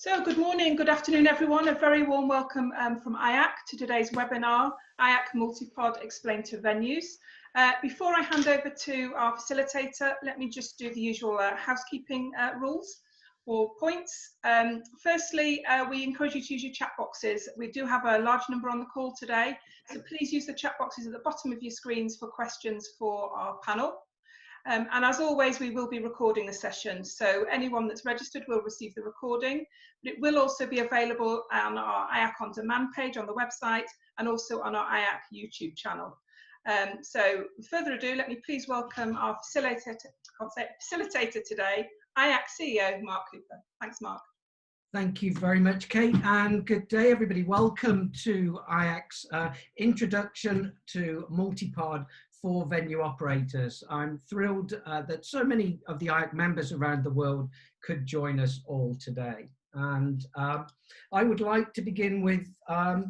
So good morning, good afternoon everyone. A very warm welcome from IACC to today's webinar, IACC MultiPOD Explained to Venues. Before I hand over to our facilitator, let me just do the usual housekeeping rules or points. Firstly, we encourage you to use your chat boxes. We do have a large number on the call today, so please use the chat boxes at the bottom of your screens for questions for our panel. And as always, we will be recording the session, so anyone that's registered will receive the recording, but it will also be available on our IACC On Demand page on the website and also on our IACC YouTube channel. So with further ado, let me please welcome our facilitator today, IACC CEO Mark Cooper. Thanks, Mark. Thank you very much, Kate, and good day, everybody. Welcome to IACC's introduction to MultiPOD for venue operators. I'm thrilled that so many of the IACC members around the world could join us all today. And I would like to begin with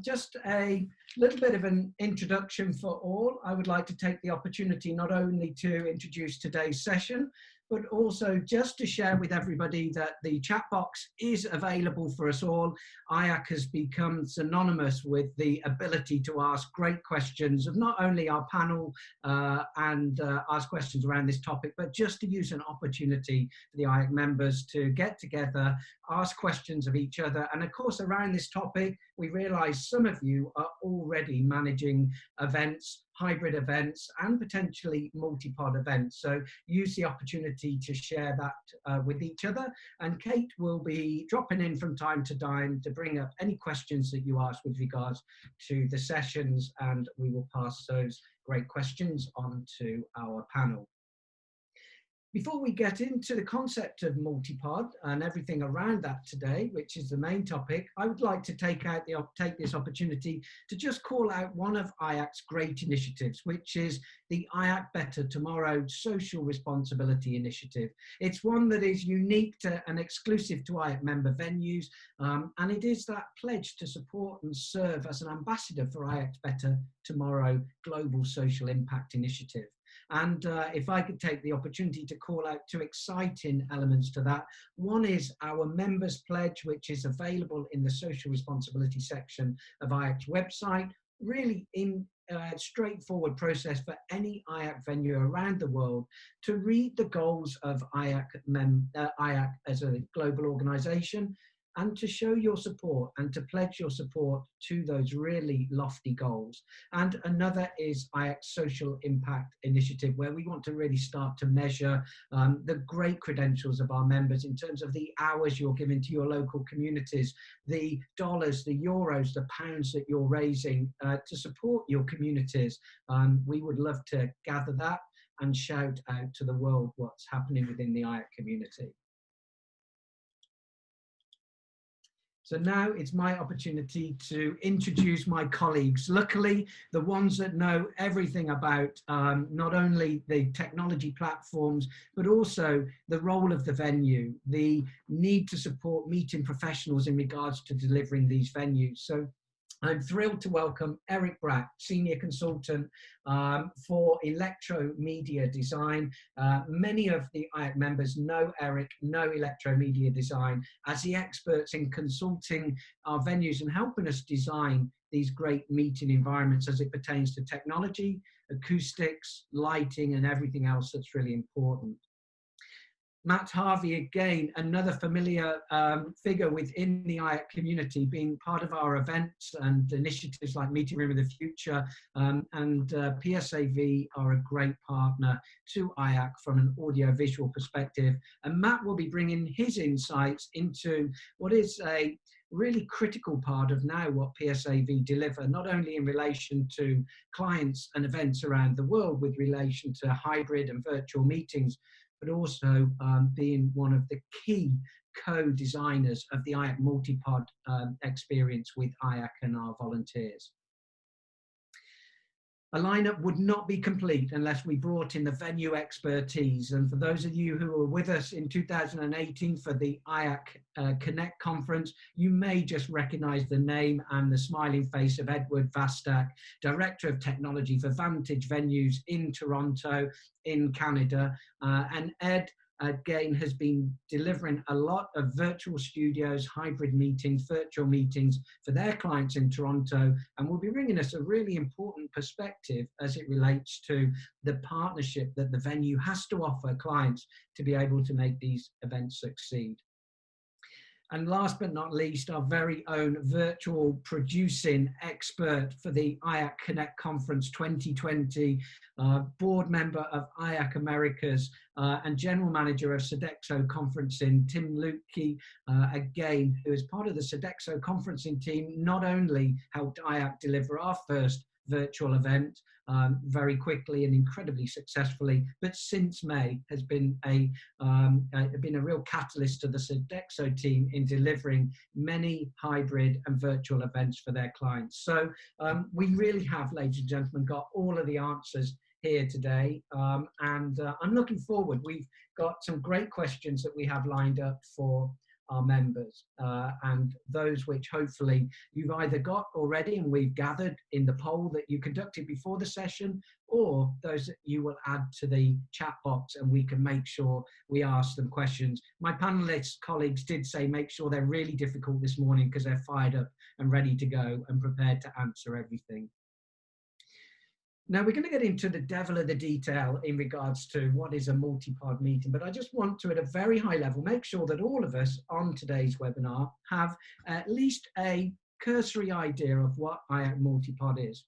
just a little bit of an introduction for all. I would like to take the opportunity not only to introduce today's session, but also just to share with everybody that the chat box is available for us all. IACC has become synonymous with the ability to ask great questions of not only our panel and ask questions around this topic, but just to use an opportunity for the IACC members to get together, ask questions of each other. And of course, around this topic, we realize some of you are already managing events, hybrid events, and potentially multi-pod events. So use the opportunity to share that with each other. And Kate will be dropping in from time to time to bring up any questions that you ask with regards to the sessions, and we will pass those great questions on to our panel. Before we get into the concept of MultiPOD and everything around that today, which is the main topic, I would like to take this opportunity to just call out one of IACC's great initiatives, which is the IACC Better Tomorrow Social Responsibility Initiative. It's one that is unique to and exclusive to IACC member venues, and it is that pledge to support and serve as an ambassador for IACC's Better Tomorrow Global Social Impact Initiative. And if I could take the opportunity to call out two exciting elements to that. One is our members pledge, which is available in the social responsibility section of IACC's website, really in a straightforward process for any IACC venue around the world to read the goals of IACC as a global organization, and to show your support and to pledge your support to those really lofty goals. And another is IACC's Social Impact Initiative, where we want to really start to measure the great credentials of our members in terms of the hours you're giving to your local communities, the dollars, the euros, the pounds that you're raising to support your communities. We would love to gather that and shout out to the world what's happening within the IACC community. So now it's my opportunity to introduce my colleagues. Luckily, the ones that know everything about not only the technology platforms, but also the role of the venue, the need to support meeting professionals in regards to delivering these venues. So I'm thrilled to welcome Eric Brack, Senior Consultant for Electro Media Design. Many of the IACC members know Eric, know Electro Media Design as the experts in consulting our venues and helping us design these great meeting environments as it pertains to technology, acoustics, lighting, and everything else that's really important. Matt Harvey, again, another familiar figure within the IACC community, being part of our events and initiatives like Meeting Room of the Future, and PSAV are a great partner to IACC from an audio-visual perspective. And Matt will be bringing his insights into what is a really critical part of now what PSAV deliver, not only in relation to clients and events around the world with relation to hybrid and virtual meetings, but also being one of the key co-designers of the IACC MultiPOD experience with IACC and our volunteers. A lineup would not be complete unless we brought in the venue expertise. And for those of you who were with us in 2018 for the IACC Connect conference, you may just recognize the name and the smiling face of Edward Vastak, Director of Technology for Vantage Venues in Toronto, in Canada. And Ed again, has been delivering a lot of virtual studios, hybrid meetings, virtual meetings for their clients in Toronto, and will be bringing us a really important perspective as it relates to the partnership that the venue has to offer clients to be able to make these events succeed. And last but not least, our very own virtual producing expert for the IAC Connect Conference 2020, board member of IAC Americas and general manager of Sodexo Conferencing, Tim Lukey, again, who is part of the Sodexo Conferencing team, not only helped IAC deliver our first virtual event very quickly and incredibly successfully, but since May has been a real catalyst to the Sodexo team in delivering many hybrid and virtual events for their clients. So we really have, ladies and gentlemen, got all of the answers here today, and I'm looking forward. We've got some great questions that we have lined up for our members, and those which hopefully you've either got already and we've gathered in the poll that you conducted before the session, or those that you will add to the chat box and we can make sure we ask them questions. My panelists colleagues did say make sure they're really difficult this morning because they're fired up and ready to go and prepared to answer everything. Now, we're going to get into the devil of the detail in regards to what is a multi-pod meeting, but I just want to, at a very high level, make sure that all of us on today's webinar have at least a cursory idea of what IAC multi-pod is.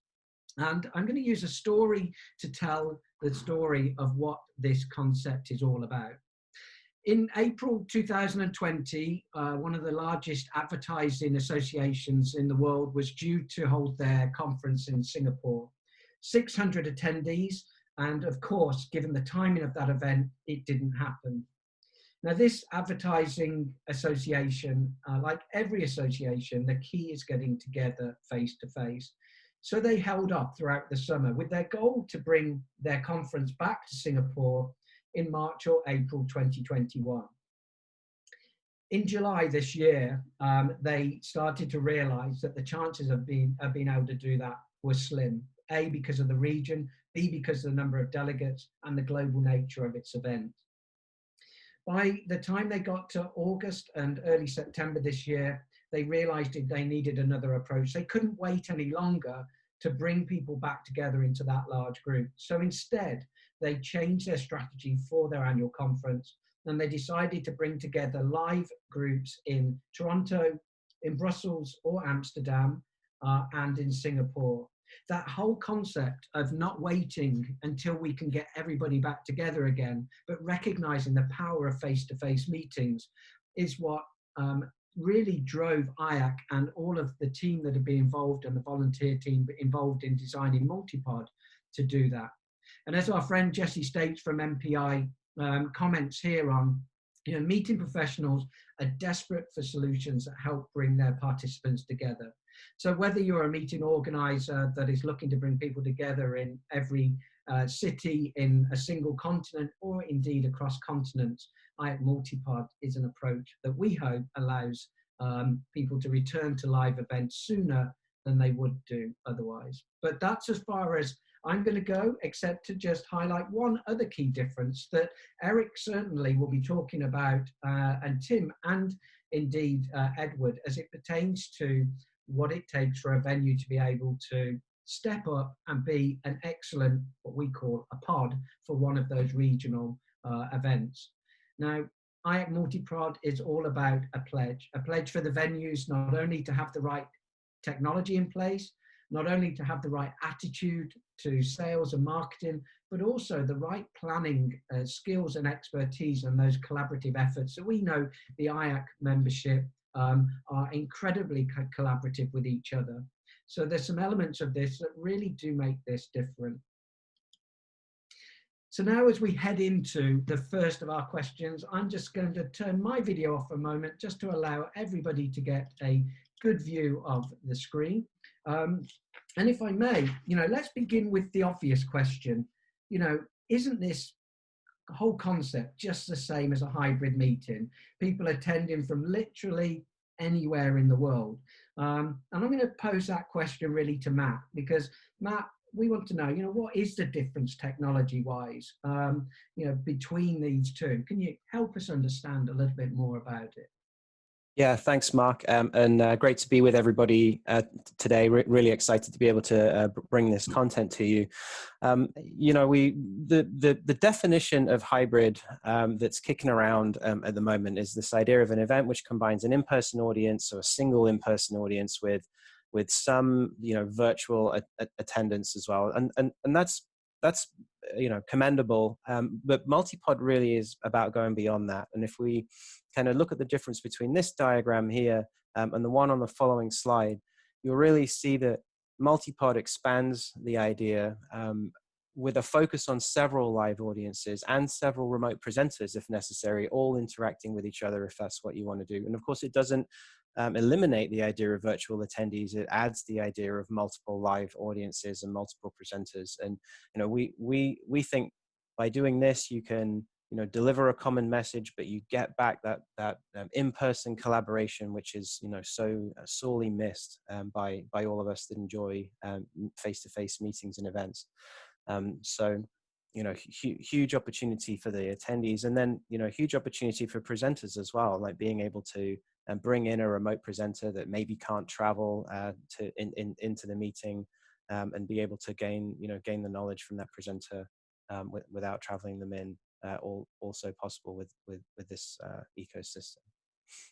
And I'm going to use a story to tell the story of what this concept is all about. In April 2020, one of the largest advertising associations in the world was due to hold their conference in Singapore. 600 attendees, and of course, given the timing of that event, it didn't happen. Now, this advertising association, like every association, the key is getting together face to face. So they held up throughout the summer with their goal to bring their conference back to Singapore in March or April 2021. In July this year, they started to realize that the chances of being able to do that were slim. A, because of the region, B, because of the number of delegates and the global nature of its event. By the time they got to August and early September this year, they realized that they needed another approach. They couldn't wait any longer to bring people back together into that large group. So instead, they changed their strategy for their annual conference, and they decided to bring together live groups in Toronto, in Brussels or Amsterdam, and in Singapore. That whole concept of not waiting until we can get everybody back together again, but recognizing the power of face-to-face meetings is what really drove IAC and all of the team that have been involved and the volunteer team involved in designing MultiPOD to do that. And as our friend Jesse States from MPI comments here on, meeting professionals are desperate for solutions that help bring their participants together. So whether you're a meeting organizer that is looking to bring people together in every city in a single continent or indeed across continents, IAC MultiPOD is an approach that we hope allows people to return to live events sooner than they would do otherwise. But that's as far as I'm going to go, except to just highlight one other key difference that Eric certainly will be talking about, and Tim and indeed Edward, as it pertains to what it takes for a venue to be able to step up and be an excellent, what we call a pod for one of those regional events. Now, IAC MultiPOD is all about a pledge for the venues, not only to have the right technology in place, not only to have the right attitude to sales and marketing, but also the right planning skills and expertise and those collaborative efforts. So we know the IAC membership are incredibly collaborative with each other. So there's some elements of this that really do make this different. So now as we head into the first of our questions, I'm just going to turn my video off for a moment just to allow everybody to get a good view of the screen. And if I may, let's begin with the obvious question. Isn't this whole concept just the same as a hybrid meeting? People attending from literally anywhere in the world. And I'm going to pose that question really to Matt, because Matt, we want to know, what is the difference technology-wise, between these two? Can you help us understand a little bit more about it? Yeah, thanks, Mark, and great to be with everybody today. Really excited to be able to bring this content to you. The definition of hybrid that's kicking around at the moment is this idea of an event which combines an in-person audience, or a single in-person audience, with some virtual attendance as well, and that's commendable. But MultiPOD really is about going beyond that. And if we kind of look at the difference between this diagram here and the one on the following slide, you'll really see that MultiPOD expands the idea with a focus on several live audiences and several remote presenters, if necessary, all interacting with each other if that's what you want to do. And of course, it doesn't eliminate the idea of virtual attendees. It adds the idea of multiple live audiences and multiple presenters. And we think by doing this, you can deliver a common message, but you get back that in-person collaboration, which is so sorely missed by all of us that enjoy face-to-face meetings and events. So huge opportunity for the attendees, and then huge opportunity for presenters as well, like being able to bring in a remote presenter that maybe can't travel into the meeting, and be able to gain the knowledge from that presenter without traveling them in. Also possible with this ecosystem.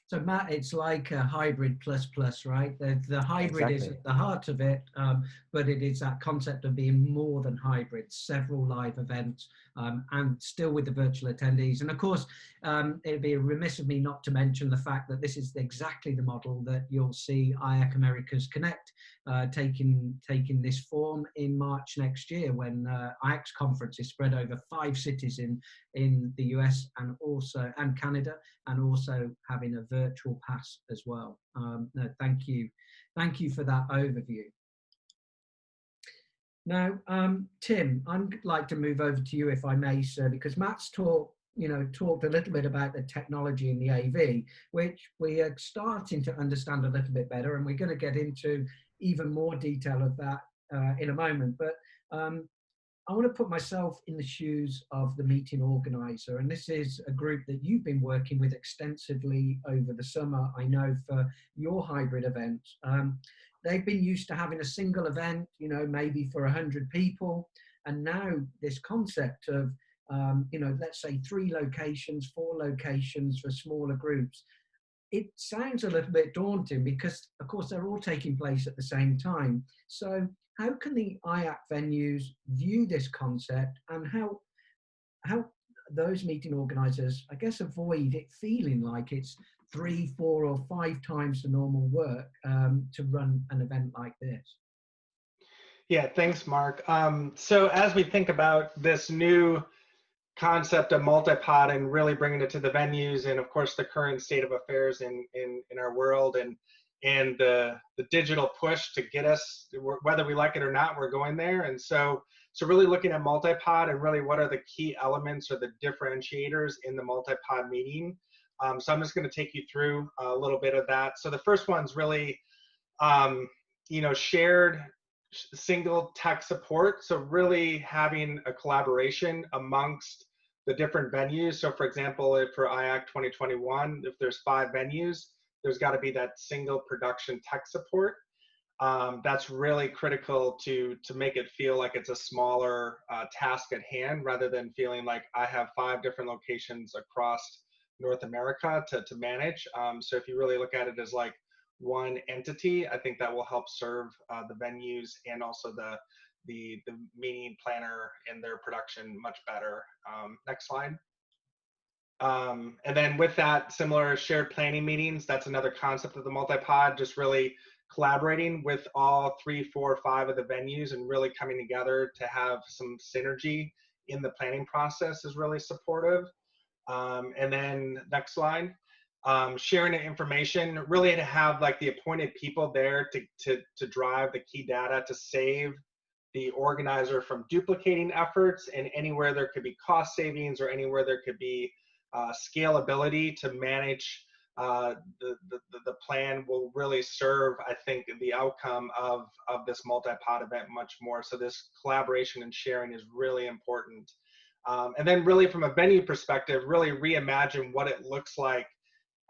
So Matt, it's like a hybrid plus, right? The hybrid Exactly. is at the heart of it, but it is that concept of being more than hybrid, several live events, and still with the virtual attendees. And of course, it'd be remiss of me not to mention the fact that this is exactly the model that you'll see IAC Americas Connect taking this form in March next year, when IAC's conference is spread over 5 cities in the US and Canada, and also having a virtual pass as well. No, thank you for that overview. Now, Tim, I'd like to move over to you, if I may, sir, because Matt's talked a little bit about the technology in the AV, which we are starting to understand a little bit better, and we're going to get into even more detail of that in a moment. But I want to put myself in the shoes of the meeting organizer, and this is a group that you've been working with extensively over the summer, I know, for your hybrid events. They've been used to having a single event, maybe for 100 people, and now this concept of, let's say 3 locations, 4 locations for smaller groups, it sounds a little bit daunting because, of course, they're all taking place at the same time. So how can the IAC venues view this concept, and how those meeting organizers, I guess, avoid it feeling like it's 3, 4, or 5 times the normal work to run an event like this? Yeah, thanks, Mark. So as we think about this new concept of MultiPOD and really bringing it to the venues, and of course the current state of affairs in our world, and the digital push to get us, whether we like it or not, we're going there. And so really looking at MultiPOD and really what are the key elements or the differentiators in the MultiPOD meeting. So I'm just going to take you through a little bit of that. So the first one's really shared single tech support. So really having a collaboration amongst the different venues. So for example, if for IAC 2021, if there's 5 venues, there's got to be that single production tech support. That's really critical to make it feel like it's a smaller task at hand, rather than feeling like I have 5 different locations across North America to manage. So if you really look at it as like one entity, I think that will help serve the venues and also the meeting planner and their production much better. Next slide. And then with that, similar shared planning meetings, that's another concept of the MultiPOD, just really collaborating with all 3, 4, 5 of the venues and really coming together to have some synergy in the planning process is really supportive. And then next slide. Sharing the information, really to have like the appointed people there to drive the key data, to save the organizer from duplicating efforts, and anywhere there could be cost savings or anywhere there could be scalability to manage the plan will really serve, I think, the outcome of this multi-pod event much more. So this collaboration and sharing is really important. And then really from a venue perspective, really reimagine what it looks like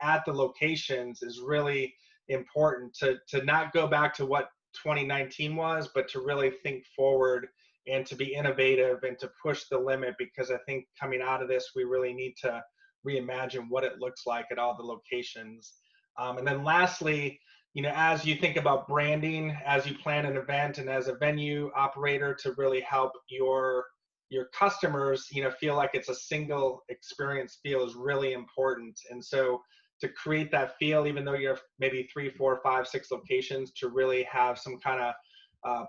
at the locations is really important to not go back to what 2019 was, but to really think forward and to be innovative and to push the limit, because I think coming out of this, we really need to reimagine what it looks like at all the locations. And then lastly, as you think about branding, as you plan an event and as a venue operator, to really help your customers, feel like it's a single experience feel is really important. And so to create that feel, even though you're maybe 3, 4, 5, 6 locations, to really have some kind of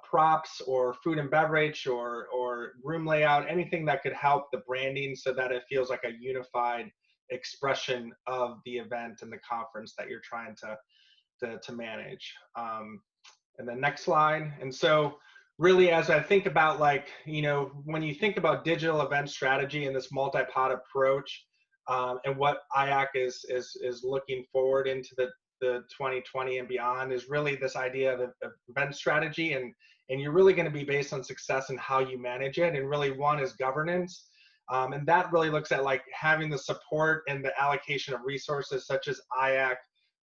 props or food and beverage or room layout, anything that could help the branding so that it feels like a unified expression of the event and the conference that you're trying to manage. And then next slide. And so really, as I think about when you think about digital event strategy and this multi-pod approach, and what IAC is looking forward into the 2020 and beyond, is really this idea of event strategy, and you're really going to be based on success and how you manage it. And really, one is governance, and that really looks at having the support and the allocation of resources such as IAC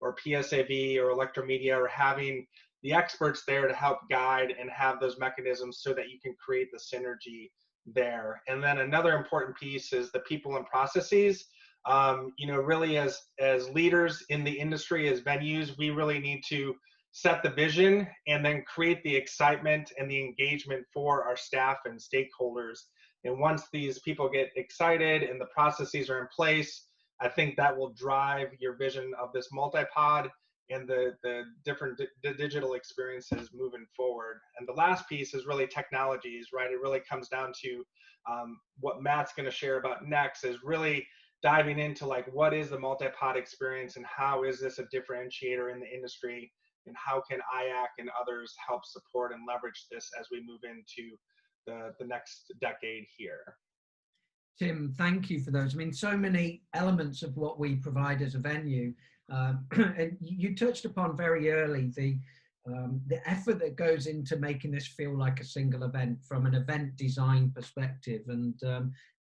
or PSAV or Electromedia, or having the experts there to help guide and have those mechanisms so that you can create the synergy there. And then another important piece is the people and processes. Really as leaders in the industry, as venues, we really need to set the vision and then create the excitement and the engagement for our staff and stakeholders. And once these people get excited and the processes are in place, I think that will drive your vision of this multi-pod and the different digital experiences moving forward. And the last piece is really technologies, right? It really comes down to what Matt's going to share about next, is really diving into what is the multi-pod experience and how is this a differentiator in the industry, and how can IAC and others help support and leverage this as we move into the next decade here. Tim, thank you for those. I mean, so many elements of what we provide as a venue. And you touched upon very early the effort that goes into making this feel like a single event from an event design perspective. And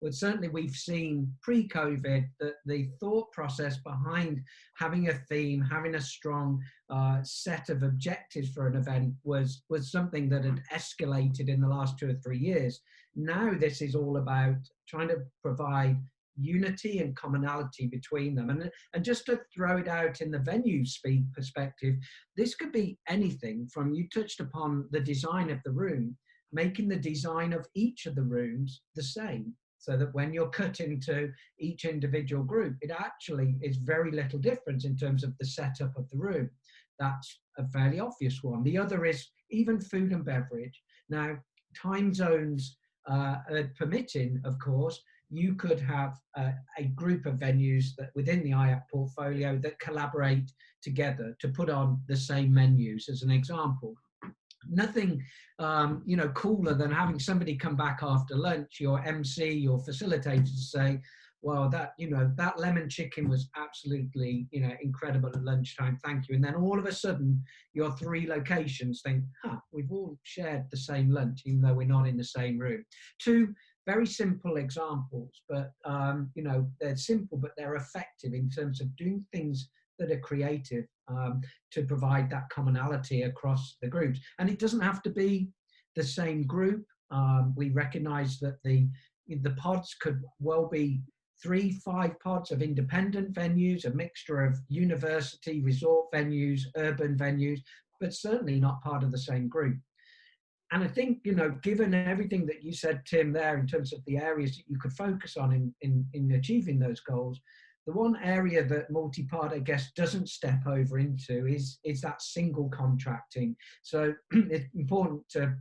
well, certainly we've seen pre-COVID that the thought process behind having a theme, having a strong set of objectives for an event was something that had escalated in the last 2 or 3 years. Now this is all about trying to provide unity and commonality between them. And just to throw it out in the venue speak perspective, this could be anything from, you touched upon the design of the room, making the design of each of the rooms the same, so that when you're cut into each individual group, it actually is very little difference in terms of the setup of the room. That's a fairly obvious one. The other is even food and beverage. Now, time zones permitting, of course, you could have a group of venues that within the IAC portfolio that collaborate together to put on the same menus, as an example. Nothing, cooler than having somebody come back after lunch, your MC, your facilitator, to say, well, that lemon chicken was absolutely, incredible at lunchtime. Thank you. And then all of a sudden, your 3 locations think, we've all shared the same lunch, even though we're not in the same room. 2 very simple examples, but they're simple, but they're effective in terms of doing things that are creative to provide that commonality across the groups. And it doesn't have to be the same group. We recognize that the pods could well be 3, 5 pods of independent venues, a mixture of university, resort venues, urban venues, but certainly not part of the same group. And I think, given everything that you said, Tim, there in terms of the areas that you could focus on in achieving those goals, the one area that MultiPOD, I guess, doesn't step over into is that single contracting. So it's important to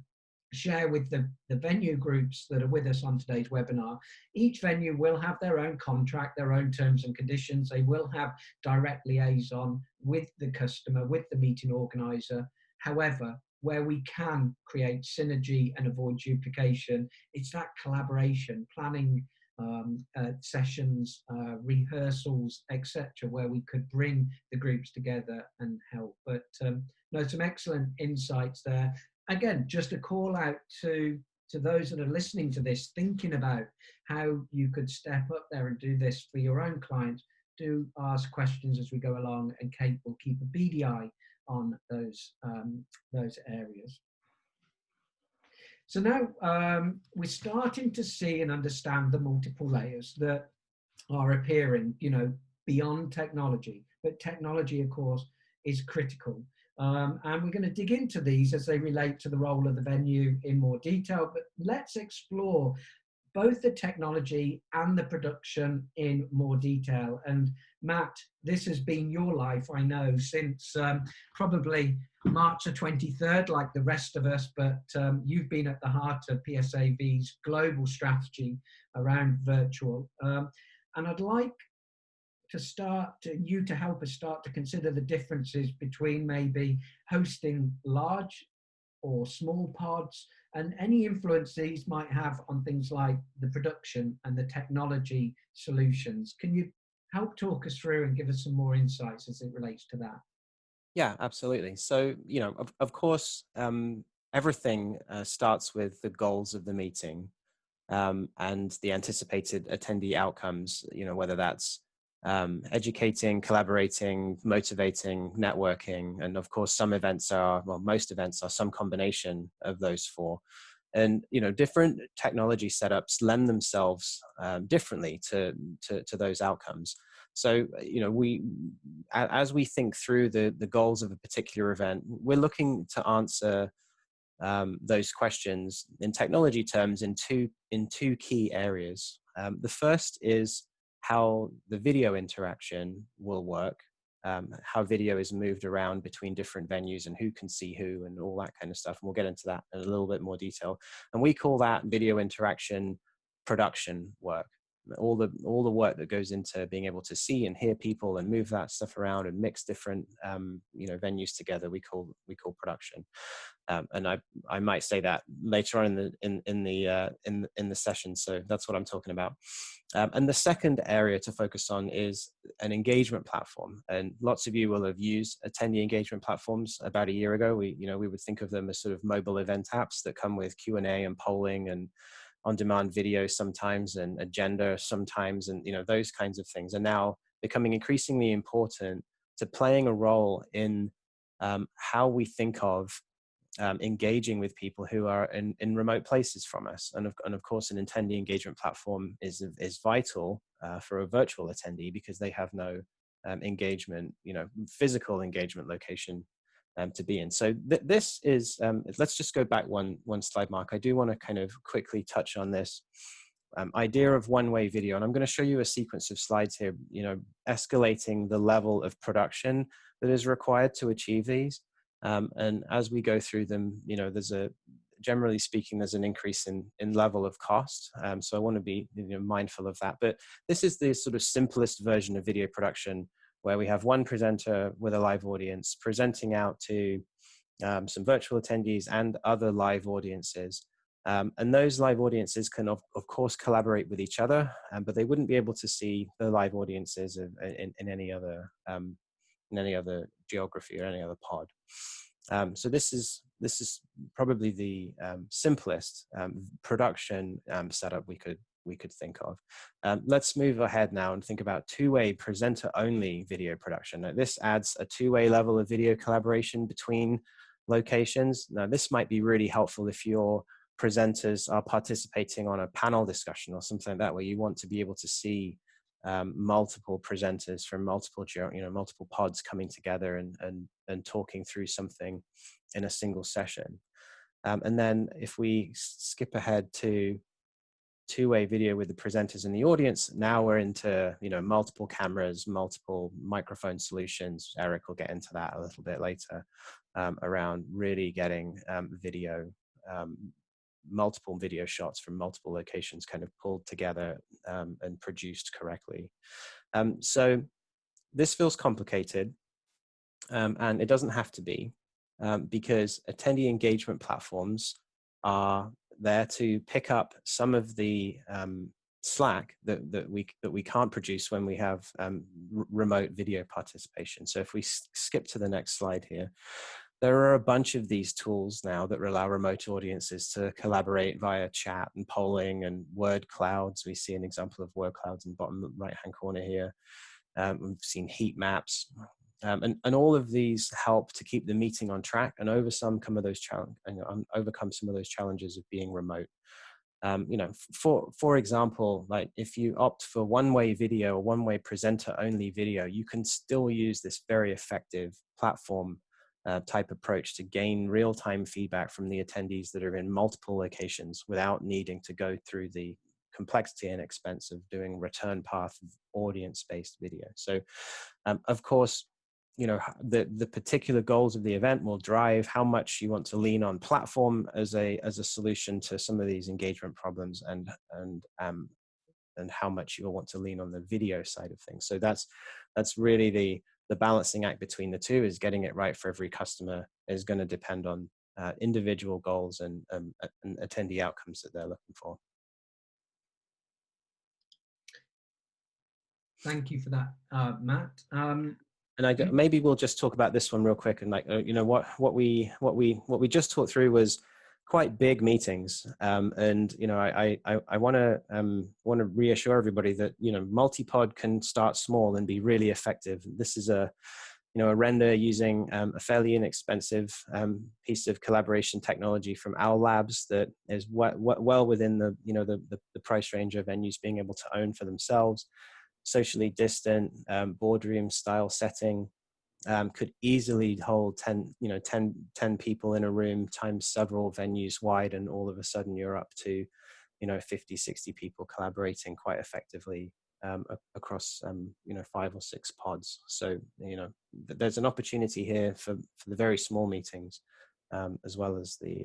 share with the venue groups that are with us on today's webinar. Each venue will have their own contract, their own terms and conditions. They will have direct liaison with the customer, with the meeting organizer. However, where we can create synergy and avoid duplication, it's that collaboration, planning sessions, rehearsals, etc., where we could bring the groups together and help. But no, some excellent insights there. Again, just a call out to those that are listening to this, thinking about how you could step up there and do this for your own clients. Do ask questions as we go along, and Kate will keep a beady eye on those areas. So now we're starting to see and understand the multiple layers that are appearing, you know, beyond technology. But technology, of course, is critical. And we're going to dig into these as they relate to the role of the venue in more detail. But let's explore both the technology and the production in more detail. And Matt, this has been your life, I know, since probably March the 23rd, like the rest of us, but you've been at the heart of PSAV's global strategy around virtual. And I'd like to help us start to consider the differences between maybe hosting large or small pods, and any influence these might have on things like the production and the technology solutions. Can you help talk us through and give us some more insights as it relates to that? Yeah, absolutely. So, you know, of course, everything starts with the goals of the meeting and the anticipated attendee outcomes, you know, whether that's educating, collaborating, motivating, networking. And of course, some events are, well, most events are some combination of those four. And, you know, different technology setups lend themselves differently to those outcomes. So, you know, as we think through the goals of a particular event, we're looking to answer those questions in technology terms in two key areas. The first is how the video interaction will work, how video is moved around between different venues and who can see who and all that kind of stuff. And we'll get into that in a little bit more detail. And we call that video interaction production work. All the work that goes into being able to see and hear people and move that stuff around and mix different you know, venues together, we call production. And I might say that later on in the session. So that's what I'm talking about. And the second area to focus on is an engagement platform. And lots of you will have used attendee engagement platforms. About a year ago, we would think of them as sort of mobile event apps that come with Q&A and polling and on-demand video sometimes, and agenda sometimes, and, you know, those kinds of things are now becoming increasingly important to playing a role in how we think of engaging with people who are in remote places from us. And of course, an attendee engagement platform is vital for a virtual attendee, because they have no engagement, you know, physical engagement location to be in. So this is, let's just go back one slide, Mark. I do want to kind of quickly touch on this idea of one-way video. And I'm going to show you a sequence of slides here, you know, escalating the level of production that is required to achieve these. And as we go through them, you know, generally speaking, there's an increase in level of cost. So I want to be, you know, mindful of that. But this is the sort of simplest version of video production, where we have one presenter with a live audience presenting out to some virtual attendees and other live audiences. And those live audiences can, of course, collaborate with each other, but they wouldn't be able to see the live audiences in any other geography or any other pod. So this is probably the simplest production setup we could think of. Let's move ahead now and think about two-way presenter-only video production. Now, this adds a two-way level of video collaboration between locations. Now, this might be really helpful if your presenters are participating on a panel discussion or something like that, where you want to be able to see multiple presenters from multiple pods coming together and talking through something in a single session. And then if we skip ahead to two-way video with the presenters and the audience, now we're into, you know, multiple cameras, multiple microphone solutions. Eric will get into that a little bit later, around really getting video, multiple video shots from multiple locations kind of pulled together and produced correctly. So this feels complicated, and it doesn't have to be, because attendee engagement platforms are there to pick up some of the Slack that we can't produce when we have remote video participation. So if we skip to the next slide here, there are a bunch of these tools now that allow remote audiences to collaborate via chat and polling and word clouds. We see an example of word clouds in the bottom right-hand corner here. We've seen heat maps. And all of these help to keep the meeting on track and overcome some of those challenges of being remote. You know, for example, like if you opt for one-way video or one-way presenter-only video, you can still use this very effective platform type approach to gain real-time feedback from the attendees that are in multiple locations without needing to go through the complexity and expense of doing return path audience-based video. So, of course, you know, the particular goals of the event will drive how much you want to lean on platform as a solution to some of these engagement problems, and how much you'll want to lean on the video side of things. So that's really the balancing act between the two. Is getting it right for every customer is going to depend on individual goals and attendee outcomes that they're looking for. Thank you for that, Matt. And maybe we'll just talk about this one real quick. And like, you know, what we just talked through was quite big meetings. And you know, I want to reassure everybody that, you know, MultiPOD can start small and be really effective. This is a render using a fairly inexpensive piece of collaboration technology from Owl Labs that is well within the price range of venues being able to own for themselves. Socially distant, boardroom style setting, could easily hold 10 people in a room times several venues wide, and all of a sudden you're up to, you know, 50, 60 people collaborating quite effectively across 5 or 6 pods. So, you know, there's an opportunity here for the very small meetings, as well as the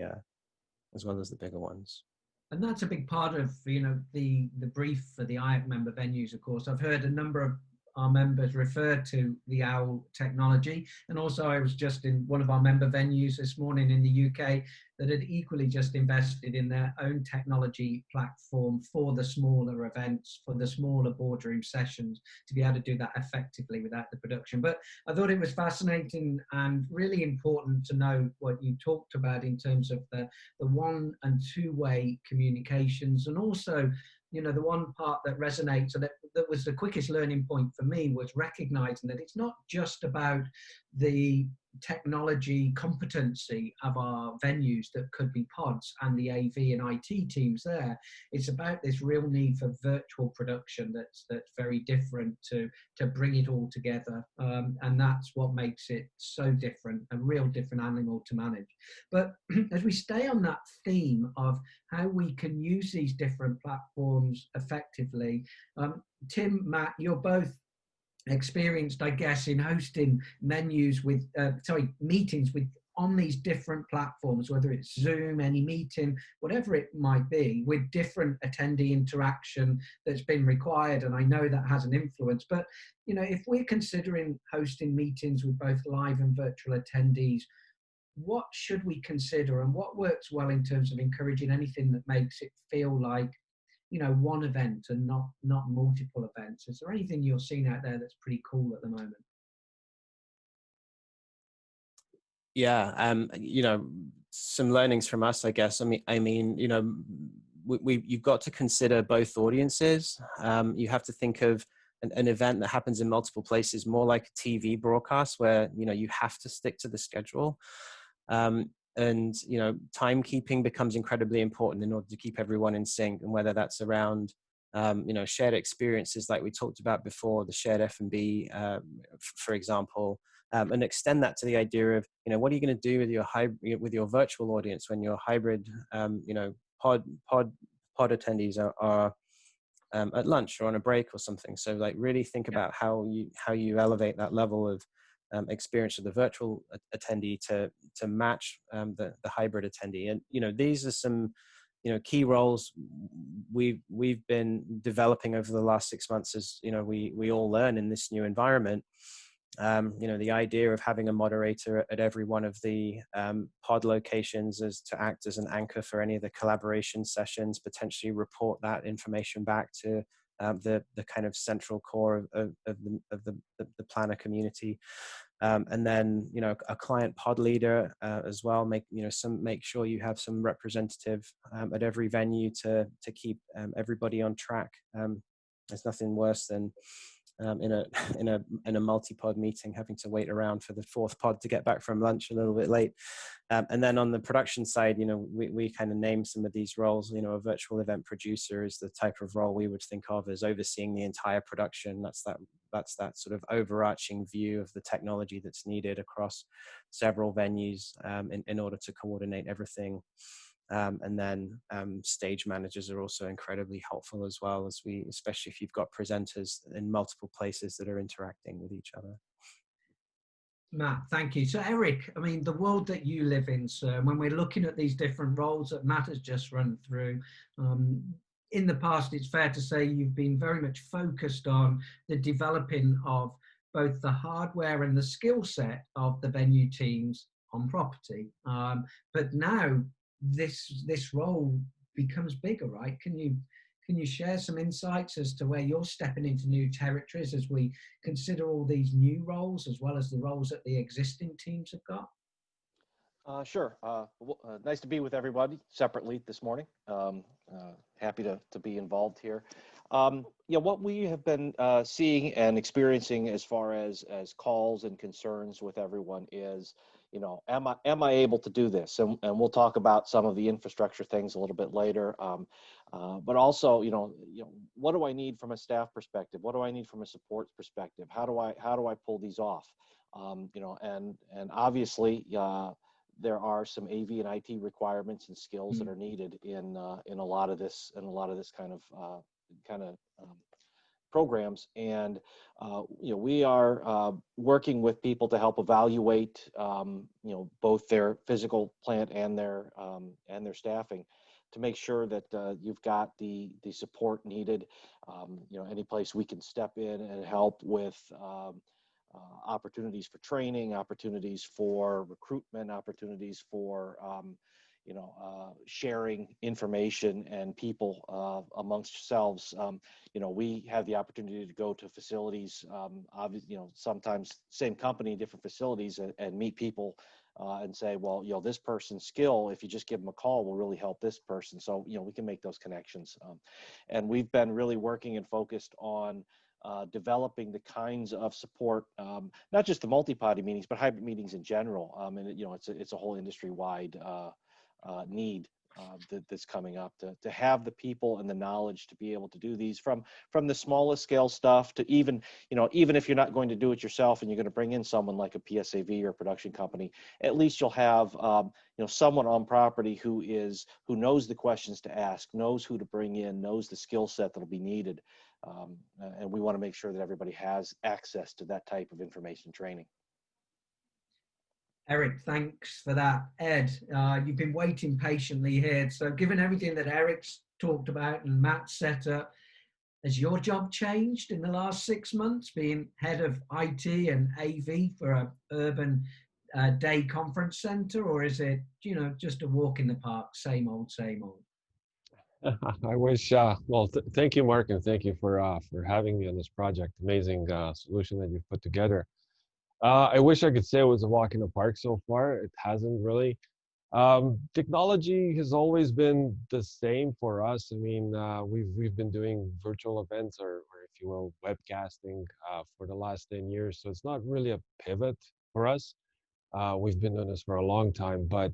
bigger ones. And that's a big part of, you know, the brief for the IAC member venues, of course. I've heard a number of our members refer to the OWL technology. And also I was just in one of our member venues this morning in the UK that had equally just invested in their own technology platform for the smaller events, for the smaller boardroom sessions, to be able to do that effectively without the production. But I thought it was fascinating and really important to know what you talked about in terms of the one and two-way communications, and also, you know, the one part that resonates, and that was the quickest learning point for me, was recognizing that it's not just about the technology competency of our venues that could be pods and the AV and IT teams there. It's about this real need for virtual production that's very different to bring it all together. And that's what makes it so different, a real different animal to manage. But as we stay on that theme of how we can use these different platforms effectively, Tim, Matt, you're both experienced, I guess, in hosting meetings with on these different platforms, whether it's Zoom, any meeting, whatever it might be, with different attendee interaction that's been required. And I know that has an influence, but, you know, if we're considering hosting meetings with both live and virtual attendees, what should we consider, and what works well in terms of encouraging anything that makes it feel like, you know, one event and not multiple events? Is there anything you're seeing out there that's pretty cool at the moment? Yeah, you know, some learnings from us, I guess. I mean, you know, you've got to consider both audiences. You have to think of an event that happens in multiple places more like a TV broadcast, where, you know, you have to stick to the schedule. And, you know, timekeeping becomes incredibly important in order to keep everyone in sync, and whether that's around, you know, shared experiences like we talked about before, the shared F&B, for example, and extend that to the idea of, you know, what are you going to do with your virtual audience when your hybrid, you know, pod attendees are at lunch or on a break or something. So like really think about how you elevate that level of experience of the virtual attendee to match the hybrid attendee. And, you know, these are some, you know, key roles we've been developing over the last 6 months as, you know, we all learn in this new environment. You know, the idea of having a moderator at every one of the pod locations as to act as an anchor for any of the collaboration sessions, potentially report that information back to the kind of central core of the planner community. And then, you know, a client pod leader as well. Make sure you have some representative at every venue to keep everybody on track. There's nothing worse than in a multi-pod meeting having to wait around for the fourth pod to get back from lunch a little bit late. And then on the production side, you know, we kind of name some of these roles. You know, a virtual event producer is the type of role we would think of as overseeing the entire production. That's that sort of overarching view of the technology that's needed across several venues in order to coordinate everything. And then stage managers are also incredibly helpful as well, especially if you've got presenters in multiple places that are interacting with each other. Matt, thank you. So Eric, I mean, the world that you live in, sir, when we're looking at these different roles that Matt has just run through, in the past, it's fair to say you've been very much focused on the developing of both the hardware and the skill set of the venue teams on property. But now this role becomes bigger, right? Can you share some insights as to where you're stepping into new territories as we consider all these new roles as well as the roles that the existing teams have got? Sure. Nice to be with everybody separately this morning. Happy to be involved here. Yeah, what we have been seeing and experiencing as far as calls and concerns with everyone is, you know, am I able to do this? And we'll talk about some of the infrastructure things a little bit later. But also, you know, what do I need from a staff perspective? What do I need from a support perspective? How do I pull these off? You know, and obviously, there are some AV and IT requirements and skills that are needed in a lot of this kind of programs. And you know, we are working with people to help evaluate you know, both their physical plant and their staffing, to make sure that you've got the support needed. You know, any place we can step in and help with opportunities for training, opportunities for recruitment, opportunities for you know, sharing information and people amongst yourselves. You know, we have the opportunity to go to facilities, obviously, you know, sometimes same company, different facilities, and meet people and say, well, you know, this person's skill, if you just give them a call, will really help this person. So, you know, we can make those connections. And we've been really working and focused on developing the kinds of support, not just the multi-pod meetings, but hybrid meetings in general. And you know, it's a whole industry-wide need that's coming up to have the people and the knowledge to be able to do these, from the smallest scale stuff to even, you know, even if you're not going to do it yourself and you're going to bring in someone like a PSAV or a production company, at least you'll have you know, someone on property who knows the questions to ask, knows who to bring in, knows the skill set that'll be needed. And we want to make sure that everybody has access to that type of information training. Eric, thanks for that. Ed, you've been waiting patiently here. So given everything that Eric's talked about and Matt set up, has your job changed in the last 6 months, being head of IT and AV for an urban day conference center, or is it, you know, just a walk in the park, same old, same old? I wish, well, thank you, Mark, and thank you for having me on this project. Amazing solution that you've put together. I wish I could say it was a walk in the park so far. It hasn't really. Technology has always been the same for us. I mean, we've been doing virtual events or if you will, webcasting for the last 10 years. So it's not really a pivot for us. We've been doing this for a long time, but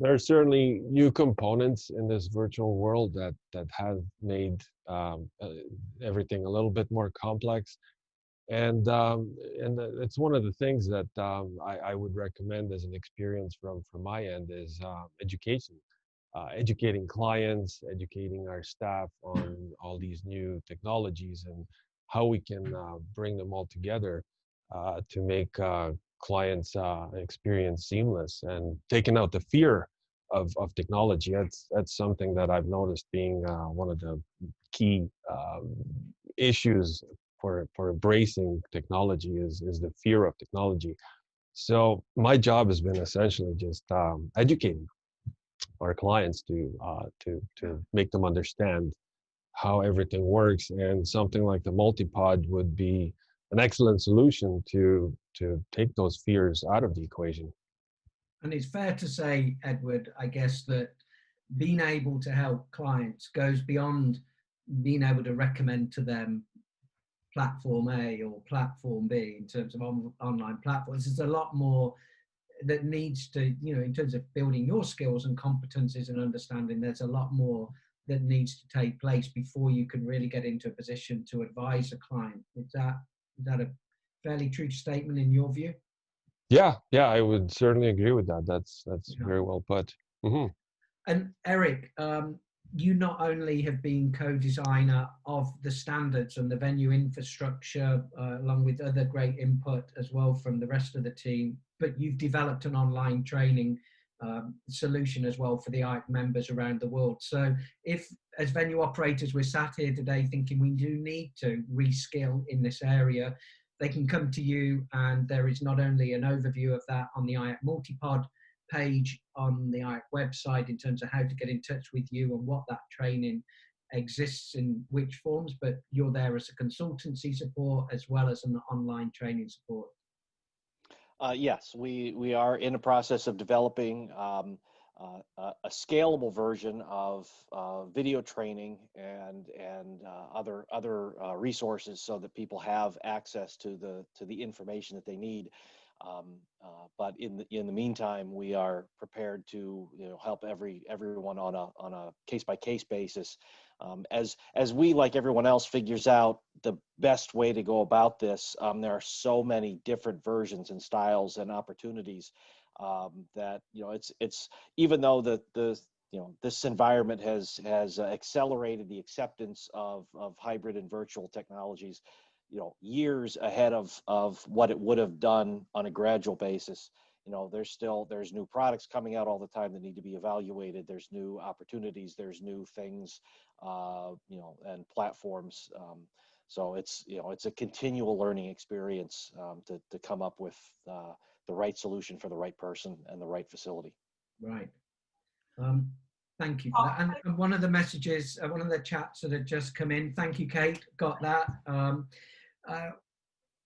there are certainly new components in this virtual world that have made everything a little bit more complex. And it's one of the things that I would recommend as an experience from my end is education, educating clients, educating our staff on all these new technologies and how we can bring them all together to make clients' experience seamless and taking out the fear of technology. That's something that I've noticed being one of the key issues for embracing technology is the fear of technology. So my job has been essentially just educating our clients to make them understand how everything works, and something like the multipod would be an excellent solution to take those fears out of the equation. And it's fair to say, Edward, I guess, that being able to help clients goes beyond being able to recommend to them platform A or platform B in terms of online platforms. There's a lot more that needs to, you know, in terms of building your skills and competencies and understanding, there's a lot more that needs to take place before you can really get into a position to advise a client. Is that a fairly true statement in your view? Yeah, I would certainly agree with that. That's Yeah. very well put. Mm-hmm. And Eric, you not only have been co-designer of the standards and the venue infrastructure, along with other great input as well from the rest of the team, but you've developed an online training solution as well for the IACC members around the world. So if, as venue operators, we're sat here today thinking we do need to reskill in this area, they can come to you, and there is not only an overview of that on the IACC MultiPOD page on the IACC website in terms of how to get in touch with you and what that training exists in which forms, but you're there as a consultancy support as well as an online training support. Yes, we are in the process of developing a scalable version of video training and other resources so that people have access to the information that they need. But in the meantime, we are prepared to help everyone on a case-by-case basis. As we, like everyone else, figures out the best way to go about this, there are so many different versions and styles and opportunities that it's even though this environment has accelerated the acceptance of hybrid and virtual technologies, years ahead of what it would have done on a gradual basis. There's new products coming out all the time that need to be evaluated. There's new opportunities. There's new things, and platforms. So it's a continual learning experience to come up with the right solution for the right person and the right facility. Right. Thank you for that. And one of the messages, one of the chats that had just come in, thank you, Kate, got that.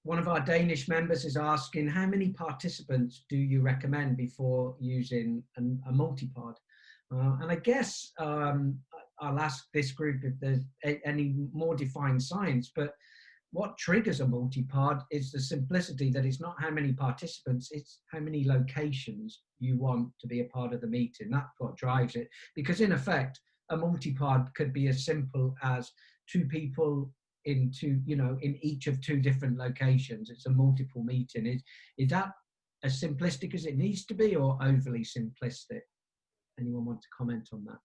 One of our Danish members is asking, how many participants do you recommend before using a multipod? And I guess I'll ask this group if there's any more defined science, but what triggers a multipod is the simplicity that it's not how many participants, it's how many locations you want to be a part of the meeting. That's what drives it. Because in effect, a multipod could be as simple as two people in each of two different locations. It's a multiple meeting. Is that as simplistic as it needs to be, or overly simplistic? Anyone want to comment on that?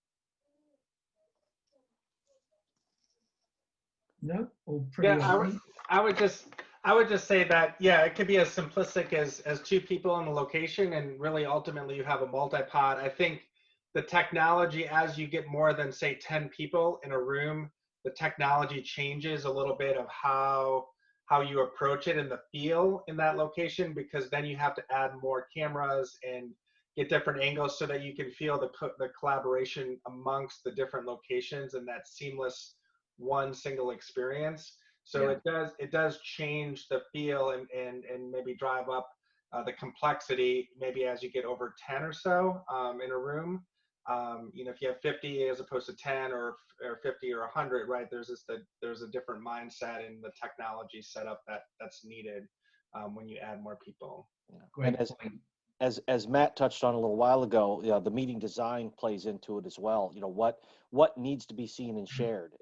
No, or pretty. Yeah, I would just say that, yeah, it could be as simplistic as two people in a location, and really ultimately you have a multipod. I think the technology, as you get more than say 10 people in a room, the technology changes a little bit of how you approach it and the feel in that location, because then you have to add more cameras and get different angles so that you can feel the collaboration amongst the different locations and that seamless one single experience. So yeah, it does change the feel and maybe drive up the complexity maybe as you get over 10 or so in a room. If you have 50 as opposed to 10 or 50 or 100, right, there's a different mindset in the technology setup that's needed when you add more people. Yeah. Great. And as Matt touched on a little while ago, the meeting design plays into it as well. What needs to be seen and shared?